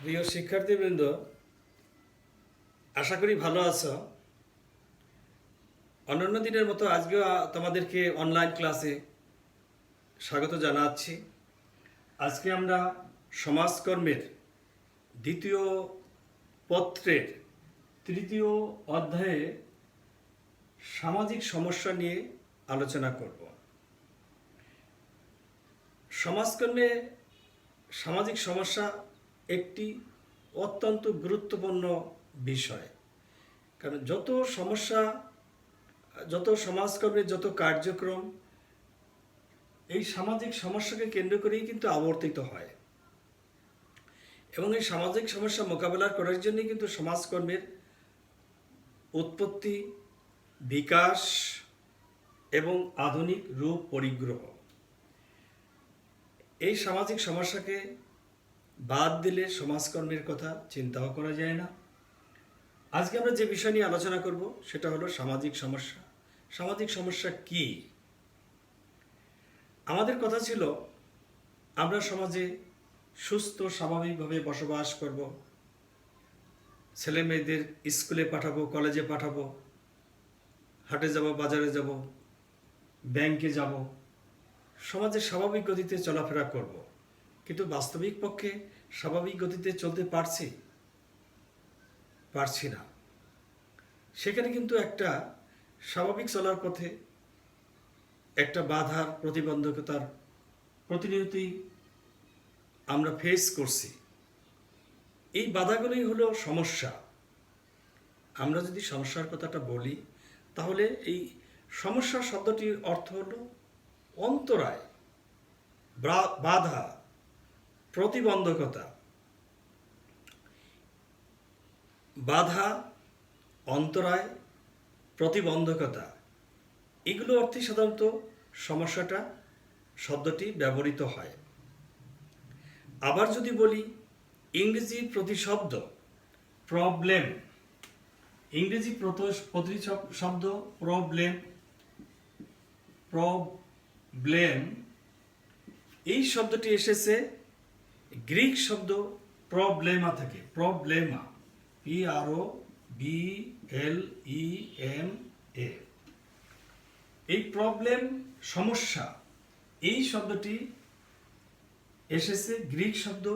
প্রিয় শিক্ষার্থীবৃন্দ, আশা করি ভালো আছো। অন্যান্য দিনের মতো আজকেও তোমাদেরকে অনলাইন ক্লাসে স্বাগত জানাচ্ছি। আজকে আমরা সমাজকর্মের দ্বিতীয় পত্রের তৃতীয় অধ্যায়ে সামাজিক সমস্যা নিয়ে আলোচনা করব। সমাজকর্মে সামাজিক সমস্যা একটি অত্যন্ত গুরুত্বপূর্ণ বিষয়। কারণ যত সমাজকর্মের যত কার্যক্রম এই সামাজিক সমস্যাকে কেন্দ্র করেই কিন্তু আবর্তিত হয়, এবং এই সামাজিক সমস্যা মোকাবেলা করার জন্যই কিন্তু সমাজকর্মের উৎপত্তি, বিকাশ এবং আধুনিক রূপ পরিগ্রহ। এই সামাজিক সমস্যাকে বাদ দিলে সমাজকর্মের কথা চিন্তাও করা যায় না। আজকে আমরা যে বিষয় নিয়ে আলোচনা করব সেটা হলো সামাজিক সমস্যা। সামাজিক সমস্যা কি? আমাদের কথা ছিল আমরা সমাজে সুস্থ স্বাভাবিকভাবে বসবাস করব, ছেলে মেয়েদের স্কুলে পাঠাবো, কলেজে পাঠাবো, হাটে যাব, বাজারে যাব, ব্যাংকে যাব, সমাজে স্বাভাবিক গতিতে চলাফেরা করব। কিন্তু বাস্তবিক পক্ষে স্বাভাবিক গতিতে চলতে পারছি না। সেখানে কিন্তু একটা স্বাভাবিক চলার পথে একটা বাধার, প্রতিবন্ধকতার প্রতিনিয়তই আমরা ফেস করছি। এই বাধাগুলোই হলো সমস্যা। আমরা যদি সমস্যার কথাটা বলি তাহলে এই সমস্যা শব্দটির অর্থ হলো অন্তরায়, বাধা, প্রতিবন্ধকতা। বাধা, অন্তরায়, প্রতিবন্ধকতা, এগুলো অর্থে সাধারণত সমস্যাটা শব্দটি ব্যবহৃত হয়। আবার যদি বলি ইংরেজি প্রতিশব্দ প্রবলেম, ইংরেজি প্রতিশব্দ প্রবলেম, এই শব্দটি এসেছে গ্রিক শব্দ প্রবলেমা থেকে। প্রবলেমা, PROBLEMA। এই প্রবলেম, সমস্যা, এই শব্দটি এসেছে গ্রিক শব্দ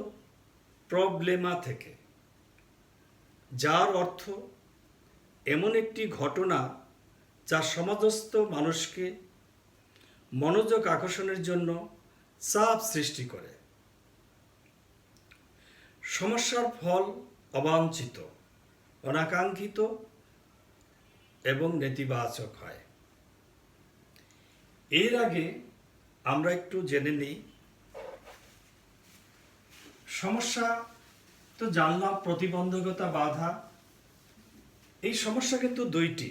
প্রবলেমা থেকে, যার অর্থ এমন একটি ঘটনা যা সমাজস্থ মানুষকে মনোযোগ আকর্ষণের জন্য চাপ সৃষ্টি করে। সমস্যার ফল অবাঞ্ছিত, অনাকাঙ্ক্ষিত এবং নেতিবাচক হয়। এর আগে আমরা একটু জেনে নিই, সমস্যা তো জানলাম, প্রতিবন্ধকতা, বাধা। এই সমস্যা কিন্তু দুইটি,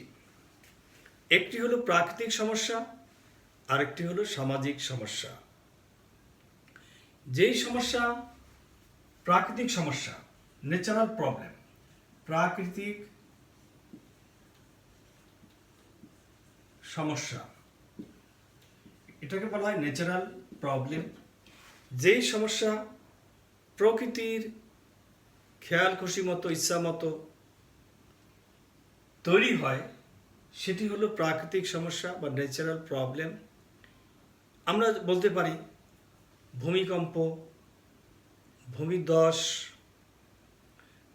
একটি হলো প্রাকৃতিক সমস্যা, আরেকটি হলো সামাজিক সমস্যা। যেই সমস্যা প্রাকৃতিক সমস্যা, ন্যাচারাল প্রবলেম, প্রাকৃতিক সমস্যা, এটাকে বলা হয় ন্যাচারাল প্রবলেম। যেই সমস্যা প্রকৃতির খেয়াল খুশি মতো, ইচ্ছা মতো তৈরি হয়, সেটি হলো প্রাকৃতিক সমস্যা বা ন্যাচারাল প্রবলেম। আমরা বলতে পারি ভূমিকম্প, ভূমিধস,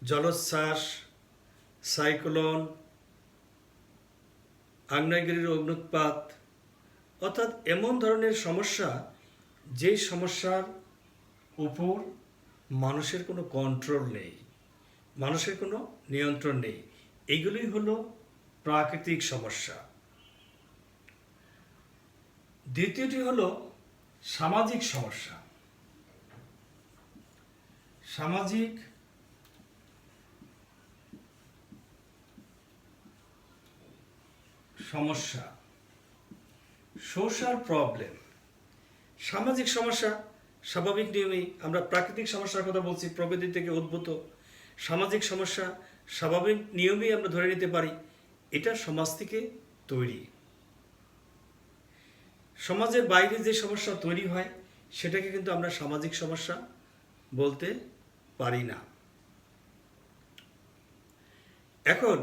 জলোচ্ছ্বাস, সাইক্লোন, আগ্নেয়গিরির অগ্ন্যুৎপাত, অর্থাৎ এমন ধরনের সমস্যা যেই সমস্যার উপর মানুষের কোনো কন্ট্রোল নেই, মানুষের কোনো নিয়ন্ত্রণ নেই। এগুলোই হলো প্রাকৃতিক সমস্যা। দ্বিতীয়টি হলো সামাজিক সমস্যা। সামাজিক সমস্যা, সোশ্যাল প্রবলেম। সামাজিক সমস্যা স্বাভাবিক নিয়মেই, আমরা প্রাকৃতিক সমস্যার কথা বলছি, প্রকৃতি থেকে উদ্ভূত। সামাজিক সমস্যা স্বাভাবিক নিয়মেই আমরা ধরে নিতে পারি এটা সমাজ থেকে তৈরি। সমাজের বাইরে যে সমস্যা তৈরি হয় সেটাকে কিন্তু আমরা সামাজিক সমস্যা বলতে পারি না। এখন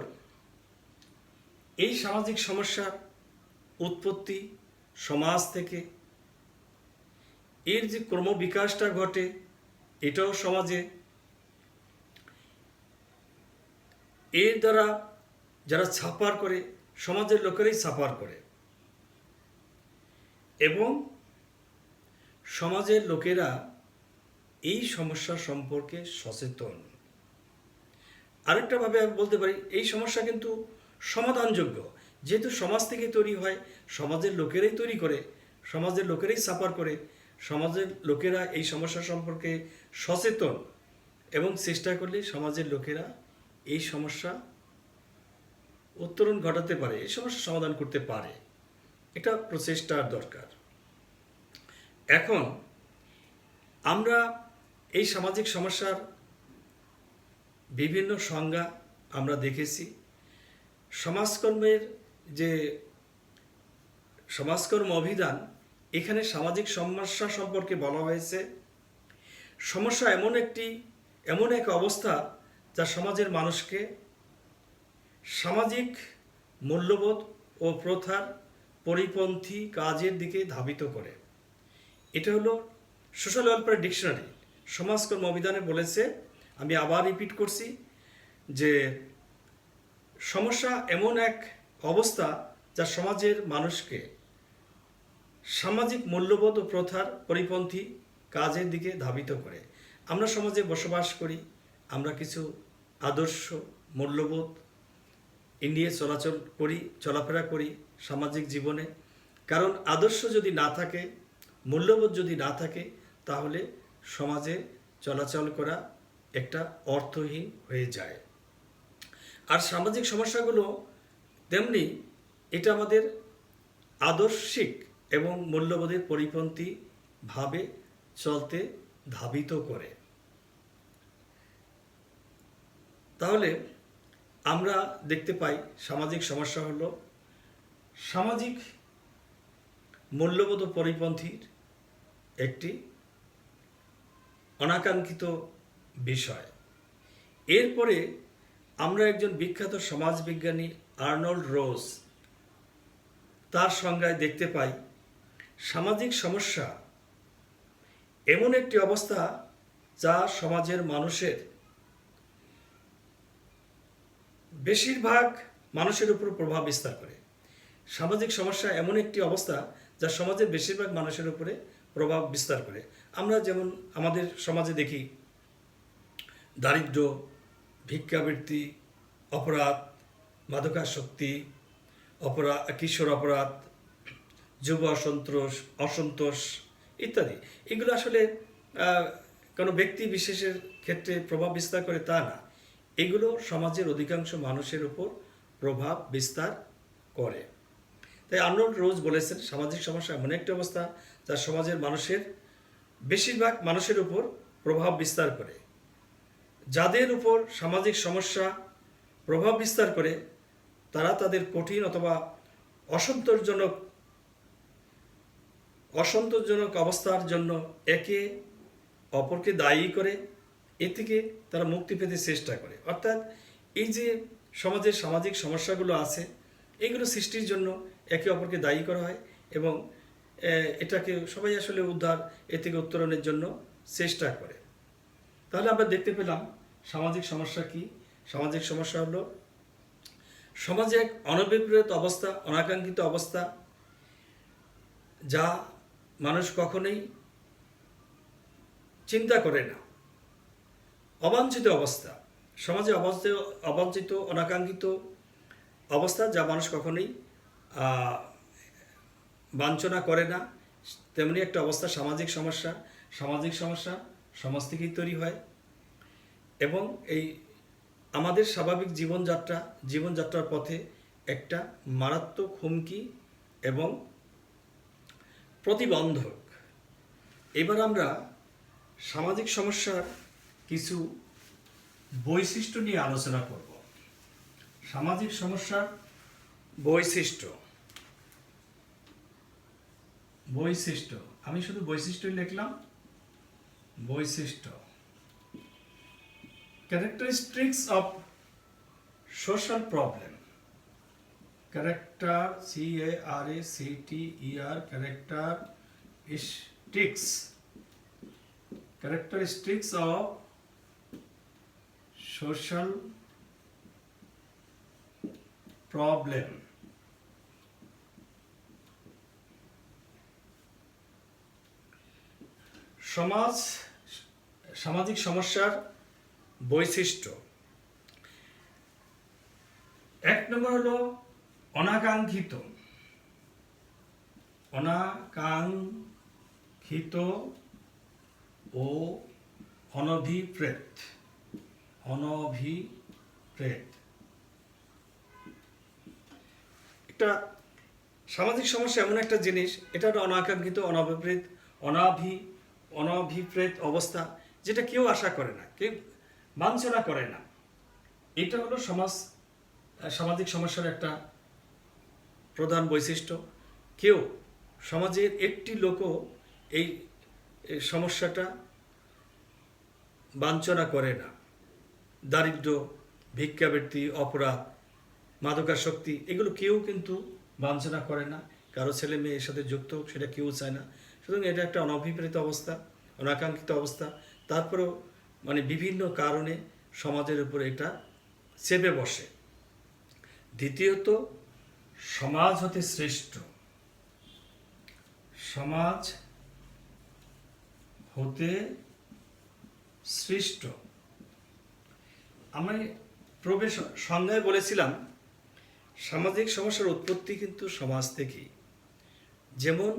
এই সামাজিক সমস্যার উৎপত্তি সমাজ থেকে, এর যে ক্রমবিকাশটা ঘটে এটাও সমাজে, এর দ্বারা যারা ছাপার করে সমাজের লোকেরাই ছাপার করে, এবং সমাজের লোকেরা এই সমস্যা সম্পর্কে সচেতন। আরেকটা ভাবে আমি বলতে পারি, এই সমস্যা কিন্তু সমাধানযোগ্য, যেহেতু সমাজ থেকে তৈরি হয়, সমাজের লোকেরাই তৈরি করে, সমাজের লোকেরাই সাফার করে, সমাজের লোকেরা এই সমস্যা সম্পর্কে সচেতন, এবং চেষ্টা করলে সমাজের লোকেরা এই সমস্যা উত্তরণ ঘটাতে পারে, এই সমস্যা সমাধান করতে পারে। এটা প্রচেষ্টার দরকার। এখন আমরা এই সামাজিক সমস্যার বিভিন্ন সংজ্ঞা আমরা দেখেছি। সমাজকর্মের যে সমাজকর্ম অভিধান, এখানে সামাজিক সমস্যা সম্পর্কে বলা হয়েছে, সমস্যা এমন এক অবস্থা যা সমাজের মানুষকে সামাজিক মূল্যবোধ ও প্রথার পরিপন্থী কাজের দিকে ধাবিত করে। এটা হলো সোশ্যাল ওয়েলফেয়ার ডিকশনারি, সমাজকর্ম অভিধানে বলেছে। আমি আবার রিপিট করছি যে সমস্যা এমন এক অবস্থা যা সমাজের মানুষকে সামাজিক মূল্যবোধ ও প্রথার পরিপন্থী কাজের দিকে ধাবিত করে। আমরা সমাজে বসবাস করি, আমরা কিছু আদর্শ মূল্যবোধ নিয়ে চলাফেরা করি সামাজিক জীবনে। কারণ আদর্শ যদি না থাকে, মূল্যবোধ যদি না থাকে, তাহলে সমাজে চলাচল করা একটা অর্থহীন হয়ে যায়। আর সামাজিক সমস্যাগুলো তেমনি, এটা আমাদের আদর্শিক এবং মূল্যবোধের পরিপন্থী ভাবে চলতে ধাবিত করে। তাহলে আমরা দেখতে পাই সামাজিক সমস্যা হলো সামাজিক মূল্যবোধ ও পরিপন্থীর একটি অনাকাঙ্ক্ষিত বিষয়। এরপরে আমরা একজন বিখ্যাত সমাজবিজ্ঞানী আর্নল্ড রোজ, তার সংজ্ঞায় দেখতে পাই সামাজিক সমস্যা এমন একটি অবস্থা যা সমাজের মানুষের বেশিরভাগ মানুষের উপর প্রভাব বিস্তার করে। সামাজিক সমস্যা এমন একটি অবস্থা যা সমাজের বেশিরভাগ মানুষের উপরে প্রভাব বিস্তার করে। আমরা যেমন আমাদের সমাজে দেখি দারিদ্র্য, ভিক্ষাবৃত্তি, অপরাধ, মাদকাসক্তি, কিশোর অপরাধ, যুব অসন্তোষ ইত্যাদি। এগুলো আসলে কোনো ব্যক্তি বিশেষের ক্ষেত্রে প্রভাব বিস্তার করে তা না, এগুলো সমাজের অধিকাংশ মানুষের উপর প্রভাব বিস্তার করে। তাই আর্নল্ড রোজ বলেছেন সামাজিক সমস্যা এমন একটি অবস্থা যা সমাজের বেশিরভাগ মানুষের উপর প্রভাব বিস্তার করে। যাদের উপর সামাজিক সমস্যা প্রভাব বিস্তার করে তারা তাদের কঠিন অথবা অসন্তোষজনক অবস্থার জন্য একে অপরকে দায়ী করে, এ থেকে তারা মুক্তি পেতে চেষ্টা করে। অর্থাৎ এই যে সমাজের সামাজিক সমস্যাগুলো আছে, এইগুলো সৃষ্টির জন্য একে অপরকে দায়ী করা হয়, এবং এটাকে সবাই আসলে এ থেকে উত্তরণের জন্য চেষ্টা করে। তাহলে আমরা দেখতে পেলাম সামাজিক সমস্যা কি। সামাজিক সমস্যা হলো সমাজে এক অনভিপ্রেত অবস্থা, অনাকাঙ্ক্ষিত অবস্থা, যা মানুষ কখনোই চিন্তা করে না। অবাঞ্ছিত অবস্থা, সমাজে অবাঞ্ছিত অনাকাঙ্ক্ষিত অবস্থা যা মানুষ কখনোই বাঞ্ছনা করে না, তেমনি একটা অবস্থা সামাজিক সমস্যা। সামাজিক সমস্যা সমাজ থেকেই তৈরি হয়, এবং এই আমাদের স্বাভাবিক জীবনযাত্রার পথে একটা মারাত্মক হুমকি এবং প্রতিবন্ধক। এবার আমরা সামাজিক সমস্যার কিছু বৈশিষ্ট্য নিয়ে আলোচনা করব। সামাজিক সমস্যার বৈশিষ্ট্য আমি শুধু বৈশিষ্ট্যই লিখলাম। বৈশিষ্ট্য, characteristics of social problem, character, CARACTER, characteristics of social problem. সামাজিক সমস্যার বৈশিষ্ট্য। 1 নম্বর হলো অনাকাঙ্ক্ষিত ও অনভিপ্রেত। একটা সামাজিক সমস্যা এমন একটা জিনিস, এটা হলো অনাকাঙ্ক্ষিত, অনভিপ্রেত অবস্থা, যেটা কেউ আশা করে না, কেউ বাঞ্ছনা করে না। এটা হলো সামাজিক সমস্যার একটা প্রধান বৈশিষ্ট্য। কেউ সমাজের একটি লোকও এই সমস্যাটা বাঞ্ছনা করে না। দারিদ্র, ভিক্ষাবৃত্তি, অপরাধ, মাদকাসক্তি, এগুলো কেউ কিন্তু বাঞ্ছনা করে না। কারো ছেলে মেয়ে এর সাথে যুক্ত হোক, সেটা কেউ চায় না। সুতরাং এটা একটা অনভিপ্রেত অবস্থা, অনাকাঙ্ক্ষিত অবস্থা। তারপরেও বিভিন্ন কারণে সমাজের উপরে এটা চেপে বসে। দ্বিতীয়ত, সমাজ হতে সৃষ্ট। আমি সংজ্ঞায় বলেছিলাম, সামাজিক সমস্যার উৎপত্তি কিন্তু সমাজ থেকেই। যেমন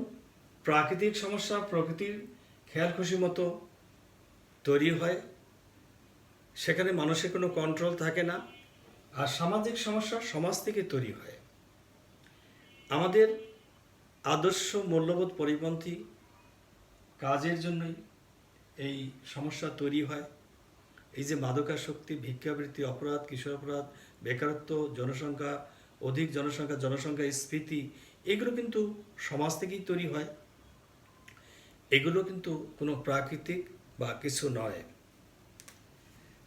প্রাকৃতিক সমস্যা প্রকৃতির খেয়াল খুশি মতো তৈরি হয়, সেখানে মানুষের কোনো কন্ট্রোল থাকে না। আর সামাজিক সমস্যা সমাজ থেকে তৈরি হয়। আমাদের আদর্শ মূল্যবোধ পরিপন্থী কাজের জন্যই এই সমস্যা তৈরি হয়। এই যে মাদকাসক্তি, ভিক্ষাবৃত্তি, অপরাধ, কিশোর অপরাধ, বেকারত্ব, জনসংখ্যা স্ফীতি, এগুলো কিন্তু সমাজ থেকেই তৈরি হয়। এগুলো কিন্তু কোনো প্রাকৃতিক বা কিছু নয়।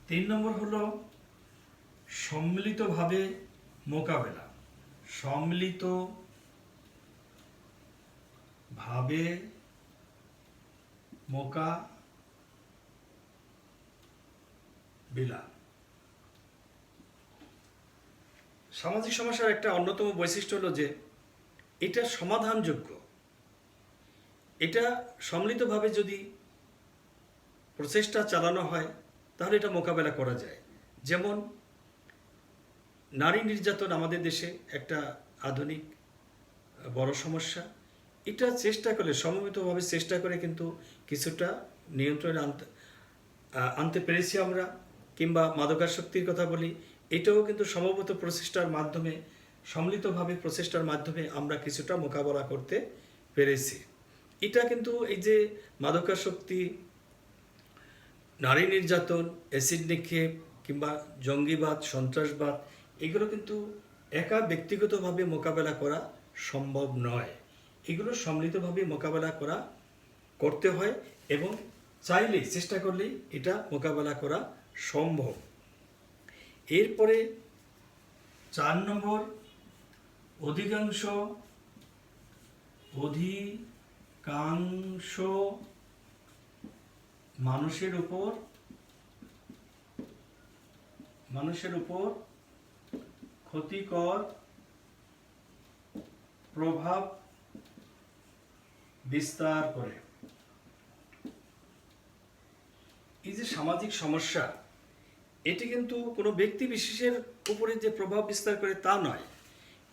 3 নম্বর হলো সম্মিলিতভাবে মোকাবেলা। সামাজিক সমস্যার একটা অন্যতম বৈশিষ্ট্য হলো যে এটা সমাধানযোগ্য। এটা সম্মিলিতভাবে যদি প্রচেষ্টা চালানো হয়, তাহলে এটা মোকাবেলা করা যায়। যেমন নারী নির্যাতন আমাদের দেশে একটা আধুনিক বড় সমস্যা। এটা চেষ্টা করলে, সমন্বিতভাবে চেষ্টা করে কিন্তু কিছুটা নিয়ন্ত্রণে আনতে পেরেছি আমরা। কিংবা মাদকাসক্তির কথা বলি, এটাও কিন্তু সমবেত প্রচেষ্টার মাধ্যমে, সম্মিলিতভাবে প্রচেষ্টার মাধ্যমে আমরা কিছুটা মোকাবেলা করতে পেরেছি। এটা কিন্তু এই যে মাদকাসক্তি, নারী নির্যাতন, অ্যাসিড নিক্ষেপ কিংবা জঙ্গিবাদ, সন্ত্রাসবাদ, এগুলো কিন্তু একা ব্যক্তিগতভাবে মোকাবেলা করা সম্ভব নয়। এগুলো সম্মিলিতভাবে মোকাবেলা করতে হয় এবং চাইলেই, চেষ্টা করলেই এটা মোকাবেলা করা সম্ভব। এরপরে 4 নম্বর, অধিকাংশ মানুষের উপর ক্ষতিকর প্রভাব বিস্তার করে। এই যে সামাজিক সমস্যা, এটি কিন্তু কোনো ব্যক্তি বিশেষের উপরে যে প্রভাব বিস্তার করে তা নয়,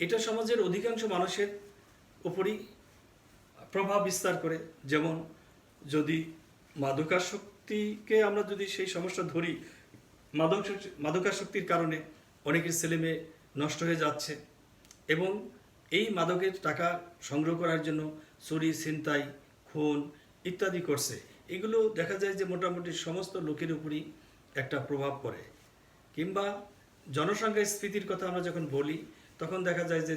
এটা সমাজের অধিকাংশ মানুষের উপরই প্রভাব বিস্তার করে। যেমন যদি মাদকাসক্তিকে আমরা যদি সেই সমস্যা ধরি, মাদকাসক্তির কারণে অনেকের ছেলে মেয়ে নষ্ট হয়ে যাচ্ছে এবং এই মাদকের টাকা সংগ্রহ করার জন্য চুরি, ছিনতাই, খুন ইত্যাদি করছে। এগুলো দেখা যায় যে মোটামুটি সমস্ত লোকের উপরই একটা প্রভাব পড়ে। কিংবা জনসংখ্যা স্ফীতির কথা আমরা যখন বলি, তখন দেখা যায় যে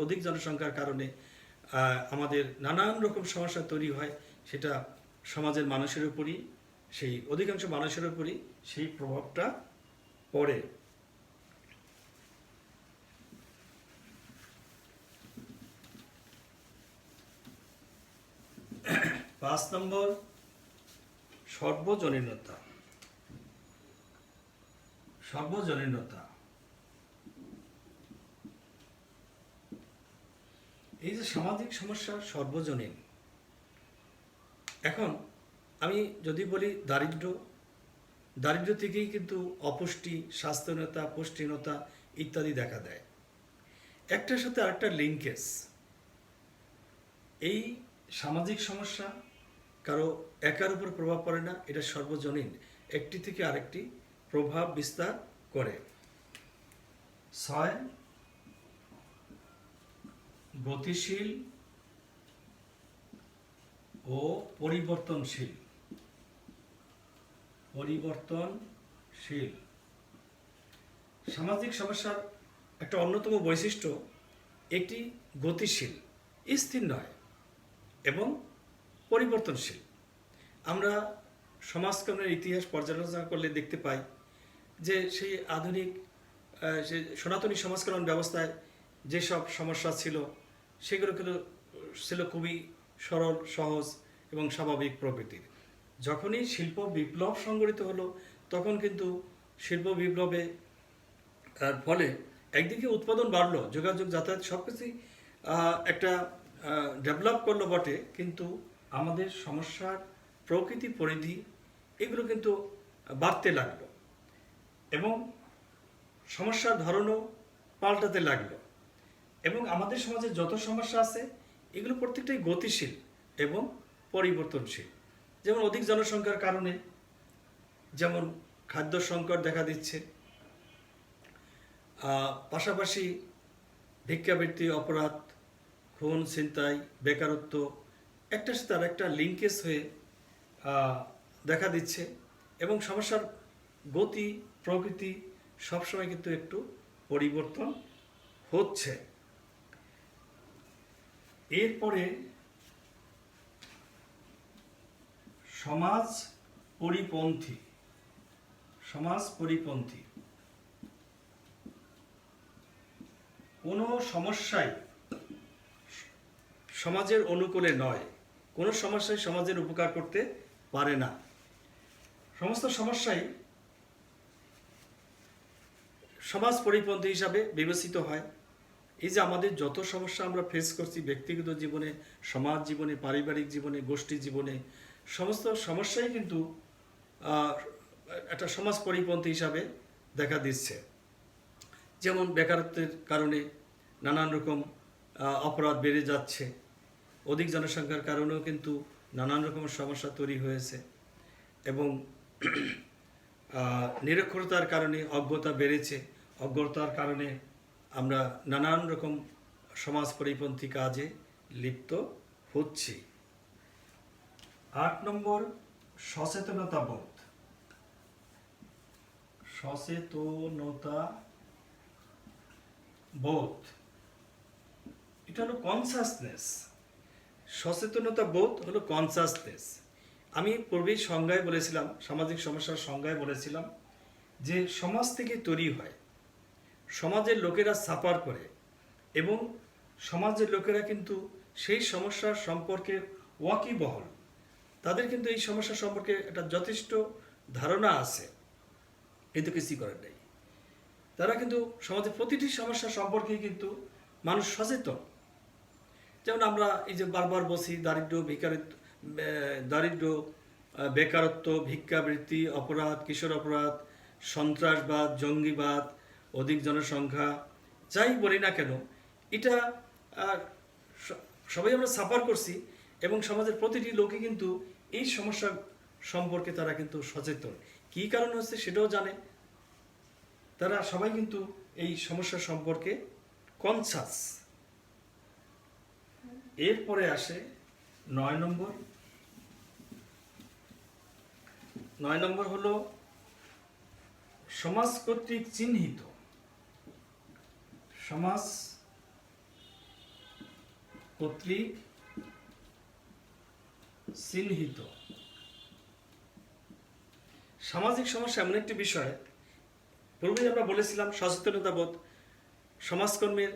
অধিক জনসংখ্যার কারণে আমাদের নানান রকম সমস্যা তৈরি হয়। সেটা সমাজের মানুষের উপরই, অধিকাংশ মানুষের উপরই সেই প্রভাবটা পড়ে। 5 নম্বর সর্বজনীনতা। সর্বজনীনতা, এই যে সামাজিক সমস্যা সর্বজনীন। এখন আমি যদি বলি দারিদ্র্য থেকেই কিন্তু অপুষ্টি, স্বাস্থ্যহীনতা, পুষ্টিহীনতা ইত্যাদি দেখা দেয়। একটার সাথে আরেকটা লিঙ্কেজ। এই সামাজিক সমস্যা কারো একার উপর প্রভাব পড়ে না, এটা সর্বজনীন, একটি থেকে আরেকটি প্রভাব বিস্তার করে। 6 গতিশীল ও পরিবর্তনশীল। সামাজিক সমস্যার একটা অন্যতম বৈশিষ্ট্য, এটি গতিশীল, স্থির নয় এবং পরিবর্তনশীল। আমরা সমাজকর্মের ইতিহাস পর্যালোচনা করলে দেখতে পাই যে সেই আধুনিক সে সনাতনী সমাজকরণ ব্যবস্থায় যেসব সমস্যা ছিল সেগুলো ছিল খুবই সরল, সহজ এবং স্বাভাবিক প্রকৃতির। যখনই শিল্প বিপ্লব সংগঠিত হলো, তখন কিন্তু শিল্প বিপ্লবে ফলে একদিকে উৎপাদন বাড়লো, যোগাযোগ, যাতায়াত সব কিছুই একটা ডেভেলপ করলো বটে, কিন্তু আমাদের সমস্যার প্রকৃতি, পরিধি এগুলো কিন্তু বাড়তে লাগলো এবং সমস্যার ধরনও পাল্টাতে লাগলো। এবং আমাদের সমাজে যত সমস্যা আছে এগুলো প্রত্যেকটাই গতিশীল এবং পরিবর্তনশীল। যেমন অধিক জনসংখ্যার কারণে যেমন খাদ্য সংকট দেখা দিচ্ছে, পাশাপাশি ভিক্ষাবৃত্তি, অপরাধ, খুন, ছিনতাই, বেকারত্ব একটার সাথে আর একটা লিঙ্কেজ হয়ে দেখা দিচ্ছে এবং সমস্যার গতি, প্রকৃতি সবসময় কিন্তু একটু পরিবর্তন হচ্ছে। এরপরে সমাজ পরিপন্থী। কোনো সমস্যাই সমাজের অনুকূলে নয়, কোনো সমস্যাই সমাজের উপকার করতে পারে না। সমস্ত সমস্যাই সমাজ পরিপন্থী হিসাবে বিবেচিত হয়। এই যে আমাদের যত সমস্যা আমরা ফেস করছি ব্যক্তিগত জীবনে, সমাজ জীবনে, পারিবারিক জীবনে, গোষ্ঠী জীবনে, সমস্ত সমস্যাই কিন্তু একটা সমাজ পরিপন্থী হিসাবে দেখা দিচ্ছে। যেমন বেকারত্বের কারণে নানান রকম অপরাধ বেড়ে যাচ্ছে, অধিক জনসংখ্যার কারণেও কিন্তু নানান রকম সমস্যা তৈরি হয়েছে এবং নিরক্ষরতার কারণে অজ্ঞতা বেড়েছে, অজ্ঞতার কারণে আমরা নানান রকম সমাজ পরিপন্থী কাজে লিপ্ত হচ্ছি। 8 নম্বর সচেতনতা বোধ। এটা হলো কনসাসনেস। সচেতনতা বোধ হলো কনসাসনেস। আমি পূর্বেই সংজ্ঞায় বলেছিলাম, সামাজিক সমস্যার সংজ্ঞায় বলেছিলাম যে সমাজ থেকে তৈরি হয়, সমাজের লোকেরা সাফার করে এবং সমাজের লোকেরা কিন্তু সেই সমস্যার সম্পর্কে ওয়াকিবহল, তাদের কিন্তু এই সমস্যা সম্পর্কে একটা যথেষ্ট ধারণা আছে, কিন্তু কিছুই করার নেই। তারা কিন্তু সমাজের প্রতিটি সমস্যা সম্পর্কে কিন্তু মানুষ সচেতন। যেমন আমরা এই যে বারবার বলছি দারিদ্র, বেকারত্ব, ভিক্ষাবৃত্তি, অপরাধ, কিশোর অপরাধ, সন্ত্রাসবাদ, জঙ্গিবাদ, অধিক জনসংখ্যা, যাই বলি না কেন, এটা সবাই আমরা সাফার করছি এবং সমাজের প্রতিটি লোকই কিন্তু এই সমস্যা সম্পর্কে তারা কিন্তু সচেতন। কী কারণ হচ্ছে সেটাও জানে, তারা সবাই কিন্তু এই সমস্যা সম্পর্কে কনসাস। এরপরে আসে 9 নম্বর। 9 নম্বর হলো সমাজ কর্তৃক চিহ্নিত। সমাজ কর্তৃক চিহ্নিত সামাজিক সমস্যা এমন একটি বিষয়, পূর্বেই আমরা বলেছিলাম সচেতনতা বোধ, সমাজকর্মের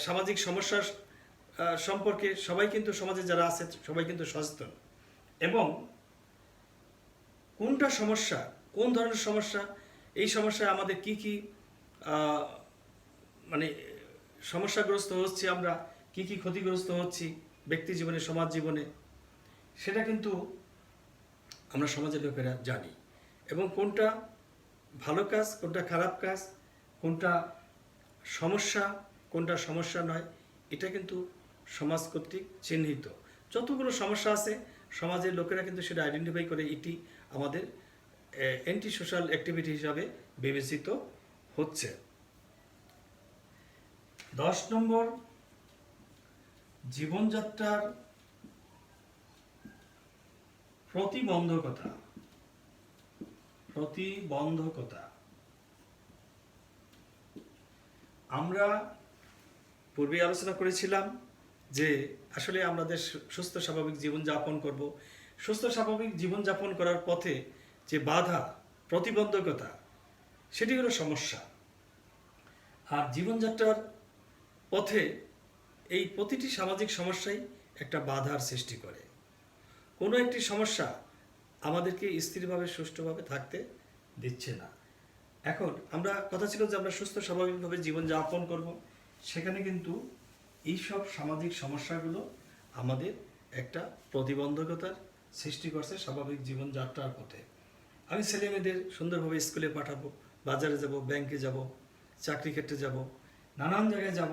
সামাজিক সমস্যার সম্পর্কে সবাই কিন্তু, সমাজে যারা আছে সবাই কিন্তু সচেতন। এবং কোনটা সমস্যা, কোন ধরনের সমস্যা, এই সমস্যায় আমাদের কি কি আহ, মানে সমস্যাগ্রস্ত হচ্ছি, আমরা কি কি ক্ষতিগ্রস্ত হচ্ছি ব্যক্তি জীবনে, সমাজ জীবনে, সেটা কিন্তু আমরা সমাজের লোকেরা জানি। এবং কোনটা ভালো কাজ, কোনটা খারাপ কাজ, কোনটা সমস্যা, কোনটা সমস্যা নয়, এটা কিন্তু সমাজ কর্তৃক চিহ্নিত। যতগুলো সমস্যা আছে সমাজের লোকেরা কিন্তু সেটা আইডেন্টিফাই করে, এটি আমাদের অ্যান্টি সোশ্যাল অ্যাক্টিভিটি হিসাবে বিবেচিত হচ্ছে। 10 নম্বর, জীবনযাত্রার প্রতিবন্ধকতা। প্রতিবন্ধকতা আমরা পূর্বে আলোচনা করেছিলাম যে আসলে আমাদের সুস্থ স্বাভাবিক জীবন যাপন করব। সুস্থ স্বাভাবিক জীবন যাপন করার পথে যে বাধা, প্রতিবন্ধকতা, সেটি হলো সমস্যা। আর জীবনযাত্রার পথে এই প্রতিটি সামাজিক সমস্যাই একটা বাধার সৃষ্টি করে। কোনো একটি সমস্যা আমাদেরকে স্থিরভাবে, সুষ্ঠুভাবে থাকতে দিচ্ছে না। এখন আমরা কথা ছিল যে আমরা সুস্থ স্বাভাবিকভাবে জীবন যাপন করব, সেখানে কিন্তু এইসব সামাজিক সমস্যাগুলো আমাদের একটা প্রতিবন্ধকতার সৃষ্টি করছে স্বাভাবিক জীবনযাত্রার পথে। আমি ছেলে মেয়েদের সুন্দরভাবে স্কুলে পাঠাবো, বাজারে যাব, ব্যাংকে যাব, চাকরি ক্ষেত্রে যাব, নানান জায়গায় যাব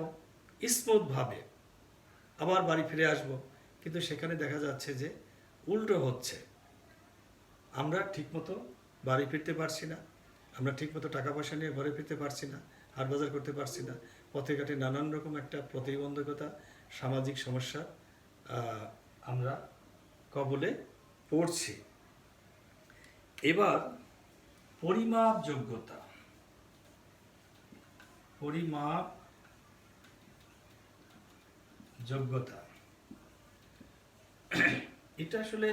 স্মুথভাবে, আবার বাড়ি ফিরে আসব, কিন্তু সেখানে দেখা যাচ্ছে যে উল্টো হচ্ছে। আমরা ঠিকমতো বাড়ি ফিরতে পারছি না, আমরা ঠিকমতো টাকা পয়সা নিয়ে ঘরে ফিরতে পারছি না, হাট বাজার করতে পারছি না, পথে ঘাটে নানান রকম একটা প্রতিবন্ধকতা, সামাজিক সমস্যা আমরা কবলে পড়ছি। এবার পরিমাপ যোগ্যতা। পরিমাপ যোগ্যতা এটা আসলে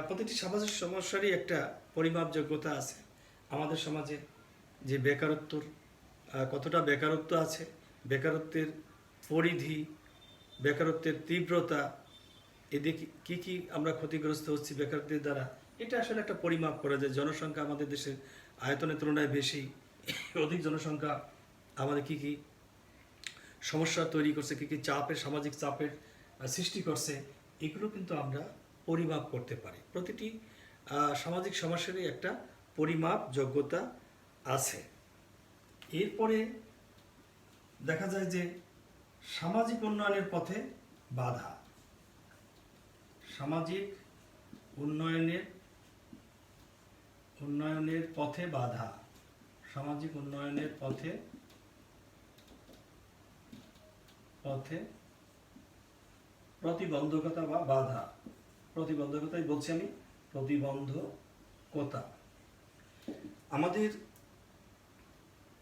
প্রতিটি সামাজিক সমস্যারই একটা পরিমাপ যোগ্যতা আছে। আমাদের সমাজে যে বেকারত্বর কতটা বেকারত্ব আছে, বেকারত্বের পরিধি, বেকারত্বের তীব্রতা, এদিকে কি কি আমরা ক্ষতিগ্রস্ত হচ্ছি বেকারত্বের দ্বারা, এটা আসলে একটা পরিমাপ করা যায়। জনসংখ্যা আমাদের দেশের আয়তনের তুলনায় বেশি, অধিক জনসংখ্যা আমাদের কি কি সমস্যা তৈরি করছে, কি কি চাপের, সামাজিক চাপের সৃষ্টি করছে, এগুলো কিন্তু আমরা পরিমাপ করতে পারি। প্রতিটি সামাজিক সমস্যারই একটা পরিমাপ যোগ্যতা আছে। এরপরে দেখা যায় যে সামাজিক উন্নয়নের পথে বাধা। সামাজিক উন্নয়নের পথে বাধা। সামাজিক উন্নয়নের পথে প্রতিবন্ধকতা বা বাধা। প্রতিবন্ধকতাই বলছি আমি, প্রতিবন্ধকতা। আমাদের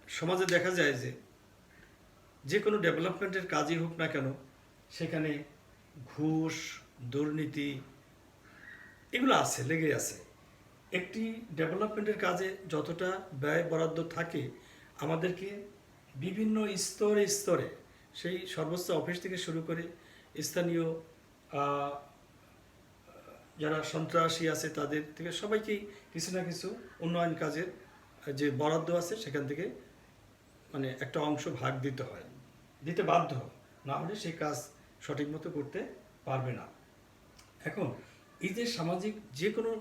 সমাজে দেখা যায় যে কোনো ডেভেলপমেন্টের কাজই হোক না কেন, সেখানে ঘুষ, দুর্নীতি এগুলো আছে, লেগে আছে। একটি ডেভেলপমেন্টের কাজে যতটা ব্যয় বরাদ্দ থাকে, আমাদেরকে বিভিন্ন স্তরে স্তরে, সেই সর্বোচ্চ অফিস থেকে শুরু করে স্থানীয় যারা সন্ত্রাসী আছে তাদের থেকে সবাইকেই কিছু না কিছু উন্নয়ন কাজের যে বরাদ্দ আছে সেখান থেকে মানে একটা অংশ ভাগ দিতে হয়, দিতে বাধ্য, না হলে সেই কাজ সঠিক মতো করতে পারবে না। এখন এই যে সামাজিক যে কোনো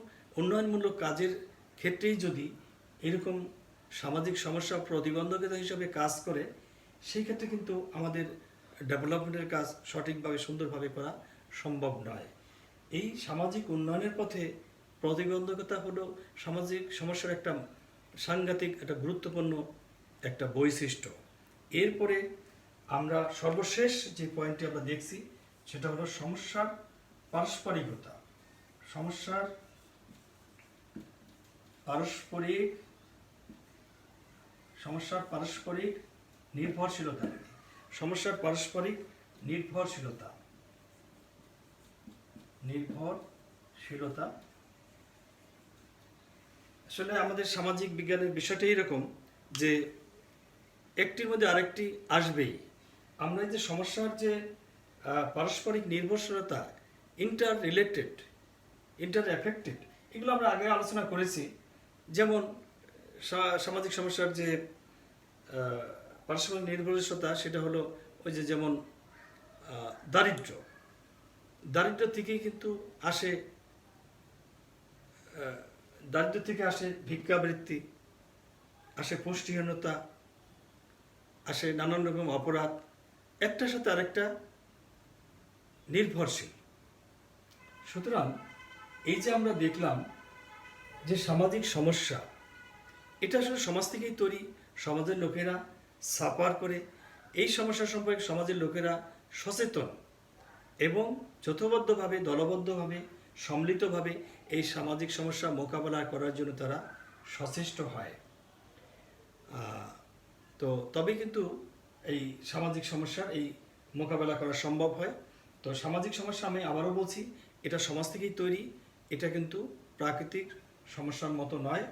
উন্নয়নমূলক কাজের ক্ষেত্রেই যদি এরকম সামাজিক সমস্যা প্রতিবন্ধকতা হিসাবে কাজ করে, সেই ক্ষেত্রে কিন্তু আমাদের ডেভেলপমেন্টের কাজ সঠিকভাবে, সুন্দরভাবে করা সম্ভব নয়। এই সামাজিক উন্নয়নের পথে প্রতিবন্ধকতা হলো সামাজিক সমস্যার একটা সাংঘাতিক, একটা গুরুত্বপূর্ণ একটা বৈশিষ্ট্য। এরপরে আমরা সর্বশেষ যে পয়েন্টটি আমরা দেখছি সেটা হলো সমস্যার পারস্পরিকতা। সমস্যার পারস্পরিক নির্ভরশীলতা। সমস্যার পারস্পরিক নির্ভরশীলতা। আসলে আমাদের সামাজিক বিজ্ঞানের বিষয়টা এরকম যে একটির মধ্যে আরেকটি আসবেই। আমরা যে সমস্যার যে পারস্পরিক নির্ভরশীলতা, ইন্টার রিলেটেড, ইন্টার এফেক্টেড, এগুলো আমরা আগে আলোচনা করেছি। যেমন সামাজিক সমস্যার যে পারস্পরিক নির্ভরশীলতা, সেটা হলো ওই যে যেমন দারিদ্র্য, দারিদ্র্য থেকেই কিন্তু আসে, দারিদ্র্য থেকে আসে ভিক্ষাবৃত্তি, আসে পুষ্টিহীনতা, আসে নানান রকম অপরাধ, একটার সাথে আরেকটা নির্ভরশীল। সুতরাং এই যে আমরা দেখলাম যে সামাজিক সমস্যা, এটা আসলে সমাজ থেকেই তৈরি। সমাজের লোকেরা সাফার করে, এই সমস্যা সম্পর্কে সমাজের লোকেরা সচেতন এবং যথোবদ্ধভাবে, দলবদ্ধভাবে, সম্মিলিতভাবে এই সামাজিক সমস্যা মোকাবেলা করার জন্য তারা সচেষ্ট হয়। তো তবে কিন্তু এই সামাজিক সমস্যার এই মোকাবেলা করা সম্ভব হয়। তো সামাজিক সমস্যা, আমি আবারও বলছি, এটা সমাজ থেকেই তৈরি, এটা কিন্তু প্রাকৃতিক সমস্যার মতো নয়।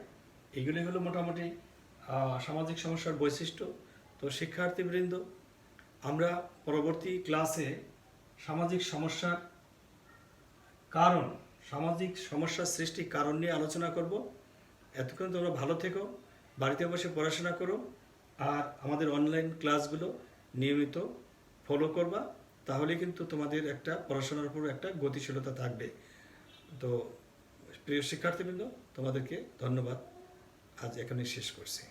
এগুলি হলো মোটামুটি সামাজিক সমস্যার বৈশিষ্ট্য। তো শিক্ষার্থীবৃন্দ, আমরা পরবর্তী ক্লাসে সামাজিক সমস্যার কারণ, সামাজিক সমস্যার সৃষ্টির কারণ নিয়ে আলোচনা করব। এতক্ষণ তোমরা ভালো থেকো, বাড়িতে বসে পড়াশোনা করো, আর আমাদের অনলাইন ক্লাসগুলো নিয়মিত ফলো করবা, তাহলে কিন্তু তোমাদের একটা পড়াশোনার উপর একটা গতিশীলতা থাকবে। তো প্রিয় শিক্ষার্থীবৃন্দ, তোমাদেরকে ধন্যবাদ, আজ এখানেই শেষ করছি।